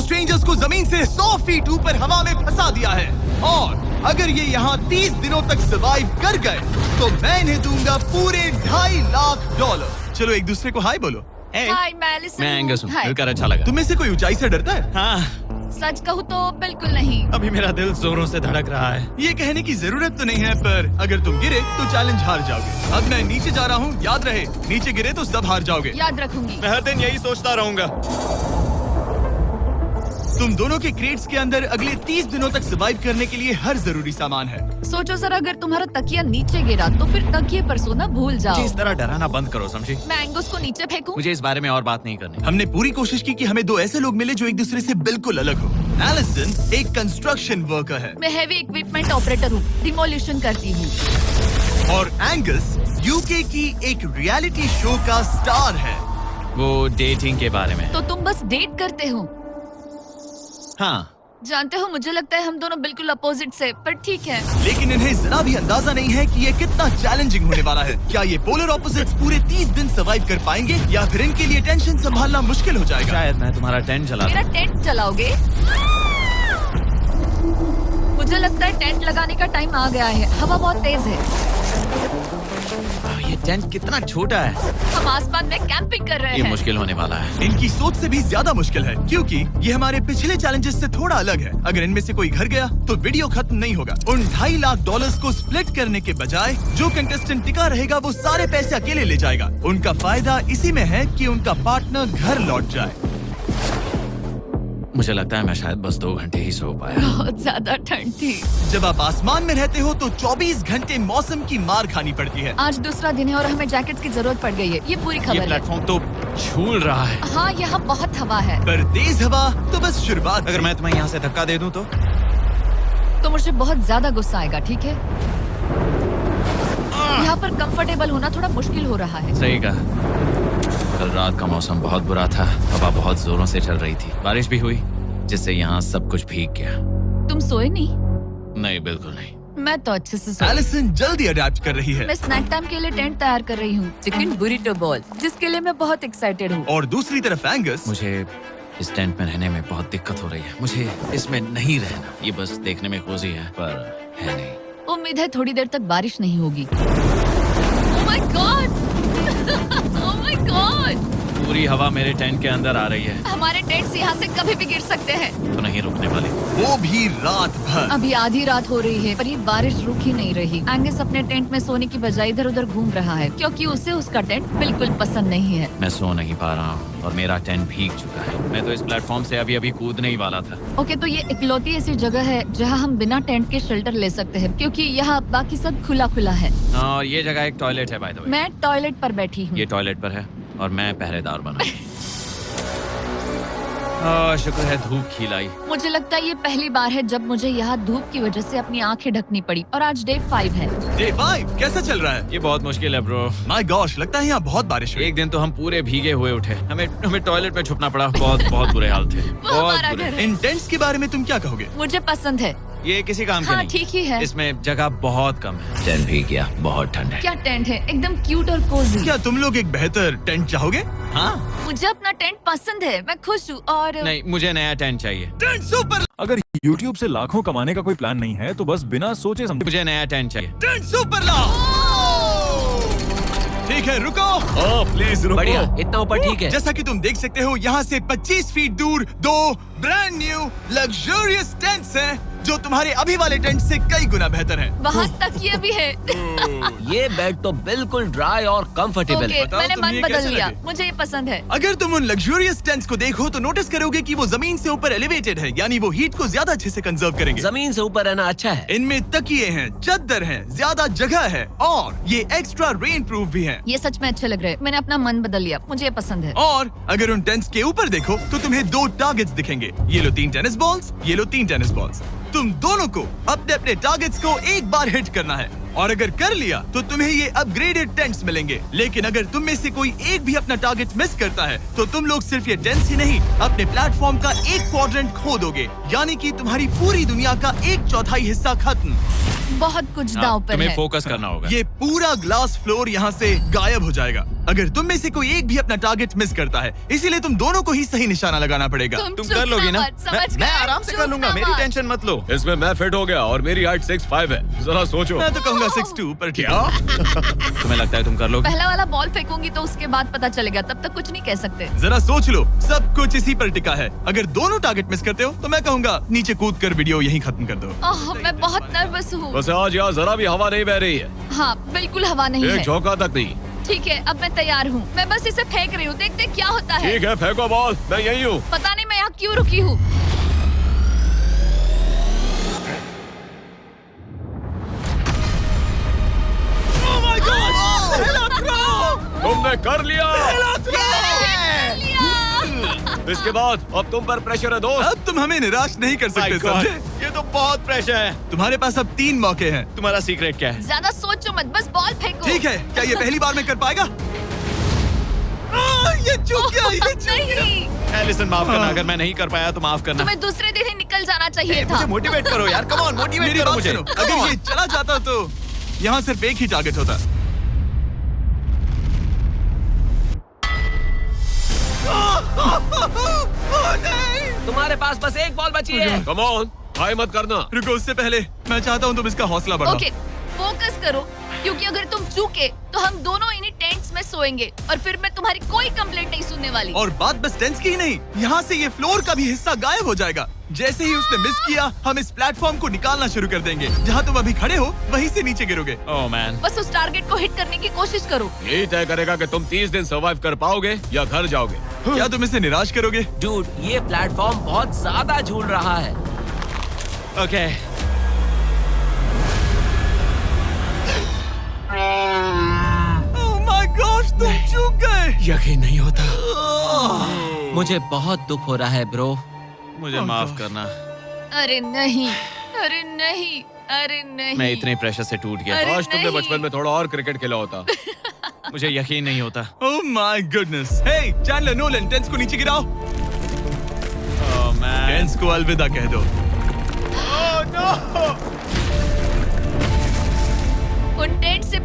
Strangers को जमीन से 100 फीट ऊपर हवा में फंसा दिया है और अगर ये यहाँ 30 दिनों तक सर्वाइव कर गए तो मैं इन्हें दूंगा पूरे $2.5 लाख। चलो एक दूसरे को हाय बोलो। हाय मैं एलिसन मैं एंगस हूँ, हाय। मिलकर अच्छा लगा। तुम में से कोई ऊंचाई से डरता है? हाँ, सच कहूँ तो बिल्कुल नहीं। अभी मेरा दिल जोरों से धड़क रहा है। ये कहने की जरूरत तो नहीं है, पर अगर तुम गिरे तो चैलेंज हार जाओगे। अब मैं नीचे जा रहा हूँ, याद रहे नीचे गिरे तो सब हार जाओगे। याद रखूंगी। मैं हर दिन यही सोचता रहूंगा। तुम दोनों के क्रेट्स के अंदर अगले 30 दिनों तक सर्वाइव करने के लिए हर जरूरी सामान है। सोचो सर, अगर तुम्हारा तकिया नीचे गिरा तो फिर तकिए पर सोना भूल जाओ। मुझे इस तरह डराना बंद करो, समझी? मैं एंगस को नीचे फेंकूं? मुझे इस बारे में और बात नहीं करनी। हमने पूरी कोशिश की कि हमें दो ऐसे लोग मिले जो एक दूसरे से बिल्कुल अलग हो। एलिसन एक कंस्ट्रक्शन वर्कर है मैं हेवी इक्विपमेंट ऑपरेटर हूँ, डिमोलिशन करती हूँ। और एंगस यूके की एक रियलिटी शो का स्टार है। वो डेटिंग के बारे में। तो तुम बस डेट करते हो? हाँ, जानते हो, मुझे लगता है हम दोनों बिल्कुल अपोजिट से, पर ठीक है। लेकिन इन्हें जरा भी अंदाजा नहीं है कि ये कितना चैलेंजिंग होने वाला है। क्या ये पोलर ऑपोजिट्स पूरे 30 दिन सर्वाइव कर पाएंगे या फिर इनके लिए टेंशन संभालना मुश्किल हो जाएगा? शायद मैं तुम्हारा टेंट चला मेरा दूं। टेंट चलाओगे? मुझे लगता है टेंट लगाने का टाइम आ गया है। हवा बहुत तेज है। ये टेंट कितना छोटा है। हम आसमान में कैंपिंग कर रहे ये हैं। मुश्किल होने वाला है। इनकी सोच से भी ज्यादा मुश्किल है क्योंकि ये हमारे पिछले चैलेंजेस से थोड़ा अलग है। अगर इनमें से कोई घर गया तो वीडियो खत्म नहीं होगा। उन $2.5 लाख को स्प्लिट करने के बजाय जो कंटेस्टेंट टिका रहेगा वो सारे पैसे अकेले ले जाएगा। उनका फायदा इसी में है कि उनका पार्टनर घर लौट जाए। मुझे लगता है मैं शायद बस 2 घंटे ही सो पाया। बहुत ज्यादा ठंड थी। जब आप आसमान में रहते हो तो 24 घंटे मौसम की मार खानी पड़ती है। आज दूसरा दिन है और हमें जैकेट्स की जरूरत पड़ गई है। ये पूरी ये खबर है। प्लेटफॉर्म तो झूल रहा है। हाँ, यहाँ बहुत हवा है। पर तेज हवा तो बस शुरुआत। अगर मैं तुम्हें यहाँ से धक्का दे दूं तो मुझे बहुत ज्यादा गुस्सा आएगा, ठीक है? यहाँ पर कंफर्टेबल होना थोड़ा मुश्किल हो रहा है। सही कहा। कल रात का मौसम बहुत बुरा था। हवा बहुत जोरों से चल रही थी। बारिश भी हुई जिससे यहाँ सब कुछ भीग गया। तुम सोए नहीं? नहीं, बिल्कुल नहीं। मैं तो अच्छे से सोई। एलिसन जल्दी अडेप्ट कर रही है मैं स्नैक टाइम के लिए टेंट तैयार कर रही हूँ, चिकन बुरिटो बॉल, जिसके लिए मैं बहुत एक्साइटेड हूँ। और दूसरी तरफ एंगस मुझे इस टेंट में रहने में बहुत दिक्कत हो रही है। मुझे इसमें नहीं रहना। ये बस देखने में कोजी है पर है नहीं। उम्मीद है थोड़ी देर तक बारिश नहीं होगी। Oh my God! Oh my God! पूरी हवा मेरे टेंट के अंदर आ रही है। हमारे टेंट्स यहाँ से कभी भी गिर सकते हैं। तो नहीं रुकने वाली। वो भी रात भर। अभी आधी रात हो रही है पर ये बारिश रुक ही नहीं रही। एंगस अपने टेंट में सोने की बजाय इधर उधर घूम रहा है क्योंकि उसे उसका टेंट बिल्कुल पसंद नहीं है। मैं सो नहीं पा रहा हूँ और मेरा टेंट भीग चुका है। मैं तो इस प्लेटफॉर्म से अभी कूदने ही वाला था। ओके, तो ये इकलौती ऐसी जगह है जहाँ हम बिना टेंट के शेल्टर ले सकते हैं क्योंकि यहाँ बाकी सब खुला खुला है। और ये जगह एक टॉयलेट है बाय द वे। मैं टॉयलेट पर बैठी हूँ। ये टॉयलेट पर है और मैं पहरेदार बना। शुक्र है धूप खिलाई। मुझे लगता है ये पहली बार है जब मुझे यहाँ धूप की वजह से अपनी आंखें ढकनी पड़ी और आज डे 5 है। डे 5 कैसा चल रहा है? ये बहुत मुश्किल है ब्रो। माय गॉश, लगता है यहाँ बहुत बारिश हुई। एक दिन तो हम पूरे भीगे हुए उठे। हमें टॉयलेट में छुपना पड़ा। बहुत बुरे हाल थे। वो बहुत हमारा बुरे। घर है। इन टेंट्स के बारे में तुम क्या कहोगे? मुझे पसंद है। ये किसी काम का हाँ, नहीं। ठीक ही है। इसमें जगह बहुत कम है। टेंट भीग गया, बहुत ठंड है। क्या टेंट है, एकदम क्यूट और कोजी। क्या तुम लोग एक बेहतर टेंट चाहोगे? हाँ? मुझे अपना टेंट पसंद है, मैं खुश हूँ। और नहीं, मुझे नया टेंट चाहिए। Tent super! अगर YouTube से लाखों कमाने का कोई प्लान नहीं है तो बस बिना सोचे समझे मुझे नया टेंट चाहिए। टेंट सुपर लाओ! ठीक है, रुको। प्लीज रुको। बढ़िया, इतना ऊपर ठीक है। जैसा कि तुम देख सकते हो यहाँ से 25 फीट दूर 2 ब्रांड न्यू लग्जरियस टेंट्स हैं जो तुम्हारे अभी वाले टेंट से कई गुना बेहतर हैं। वहाँ तक ये भी है। ये बेड तो बिल्कुल ड्राई और कंफर्टेबल ओके, है। बताओ मैंने तुम्हें मन ये बदल कैसे लिया। लगे? मुझे ये पसंद है। अगर तुम उन लग्जरियस टेंट्स को देखो तो नोटिस करोगे कि वो जमीन से ऊपर एलिवेटेड है, यानी वो हीट को ज्यादा अच्छे से कंजर्व करेंगे। जमीन से ऊपर रहना अच्छा है। इनमें तकिए हैं, चद्दर हैं, ज्यादा जगह है और ये एक्स्ट्रा रेन प्रूफ भी हैं। ये सच में अच्छे लग रहे हैं। मैंने अपना मन बदल लिया, मुझे ये पसंद है। और अगर उन टेंट्स के ऊपर देखो तो तुम्हें 2 टारगेट्स दिखेंगे। ये लो 3 टेनिस बॉल्स, ये लो 3 टेनिस बॉल्स। तुम दोनों को अपने अपने टारगेट्स को एक बार हिट करना है। और अगर कर लिया तो तुम्हें ये अपग्रेडेड टेंट्स मिलेंगे। लेकिन अगर तुम में से कोई एक भी अपना टारगेट मिस करता है तो तुम लोग सिर्फ ये टेंट्स ही नहीं, अपने प्लेटफॉर्म का एक क्वाड्रेंट खो दोगे, यानी कि तुम्हारी पूरी दुनिया का 1/4 हिस्सा खत्म। बहुत कुछ दांव पर तुम्हें है। फोकस करना होगा। ये पूरा ग्लास फ्लोर यहाँ से गायब हो जाएगा अगर तुम में से कोई एक भी अपना टारगेट मिस करता है, इसीलिए तुम दोनों को ही सही निशाना लगाना पड़ेगा। तुम चुप कर लोगी ना? मत, समझ मैं गए? आराम से चुप कर लूंगा, ना मेरी मत। टेंशन मत लो। इसमें मैं फिट हो गया और मेरी हाइट 6'5" है। जरा सोचो। मैं तो कहूँगा 6'2", पर क्या? तुम्हें लगता है तुम कर लोगे? पहला वाला बॉल फेंकूंगी तो उसके बाद पता चलेगा, तब तक कुछ नहीं कह सकते। जरा सोच लो, सब कुछ इसी पर टिका है। अगर दोनों टारगेट मिस करते हो तो मैं कहूँगा नीचे कूद कर वीडियो यहीं खत्म कर दो। ओह, मैं बहुत नर्वस हूँ। बस आज यहाँ जरा भी हवा नहीं बह रही है, हाँ, बिल्कुल हवा नहीं एक है। झोंका तक नहीं। ठीक है, अब मैं तैयार हूँ। मैं बस इसे फेंक रही हूँ, देखते क्या होता है। ठीक है, फेंको बॉल, मैं यही हूँ। पता नहीं मैं यहाँ क्यों रुकी हूँ। तुमने कर लिया। लिया। इसके बाद अब तुम पर प्रेशर है दोस्त। अब तुम हमें निराश नहीं कर सकते, समझे? ये तो बहुत प्रेशर है। तुम्हारे पास अब 3 मौके हैं। तुम्हारा सीक्रेट क्या है? ज्यादा सोचो मत, बस बॉल फेंको। ठीक है, क्या ये पहली बार में कर पाएगा? ये चूक गया, ये चूक गया। नहीं, एलिसन माफ करना, अगर मैं नहीं कर पाया तो माफ करना। तुम्हें दूसरे दिन ही निकल जाना चाहिए था। मुझे मोटिवेट करो यार, कम ऑन, मोटिवेट मेरी करो बात मुझे। सुनो, अगर ये चला जाता तो यहाँ सिर्फ एक ही टारगेट होता। तुम्हारे पास बस एक बॉल बची है। कम ऑन, हाई मत करना। रुको, उससे पहले मैं चाहता हूँ तुम इसका हौसला बढ़ाओ। ओके, फोकस करो, क्योंकि अगर तुम चूके तो हम दोनों इन्हीं टेंट्स में सोएंगे और फिर मैं तुम्हारी कोई कंप्लेंट नहीं सुनने वाली। और बात बस टेंस की ही नहीं, यहाँ से ये फ्लोर का भी हिस्सा गायब हो जाएगा। जैसे ही उसने मिस किया, हम इस प्लेटफॉर्म को निकालना शुरू कर देंगे। जहाँ तुम अभी खड़े हो, वहीं से नीचे गिरोगे। ओह मैन, बस उस टारगेट को हिट करने की कोशिश करो। यही तय करेगा कि तुम 30 दिन सर्वाइव कर पाओगे या घर जाओगे। क्या तुम इसे निराश करोगे? डूड, ये प्लेटफॉर्म बहुत ज्यादा झूल रहा है। ओके। ओह माय गॉश, तुम चूक गए। यकीन नहीं होता। मुझे बहुत दुख हो रहा है ब्रो। मुझे माफ करना, अरे नहीं, अरे नहीं, अरे नहीं। मैं इतने प्रेशर से टूट गया। अरे काश तुमने नहीं। बचपन में थोड़ा और क्रिकेट खेला होता। मुझे यकीन नहीं होता। Oh my goodness. Hey Chandler, Nolan, टेंस को नीचे गिराओ। ओह मैन, टेंस को अलविदा कह दो। उन टेंट से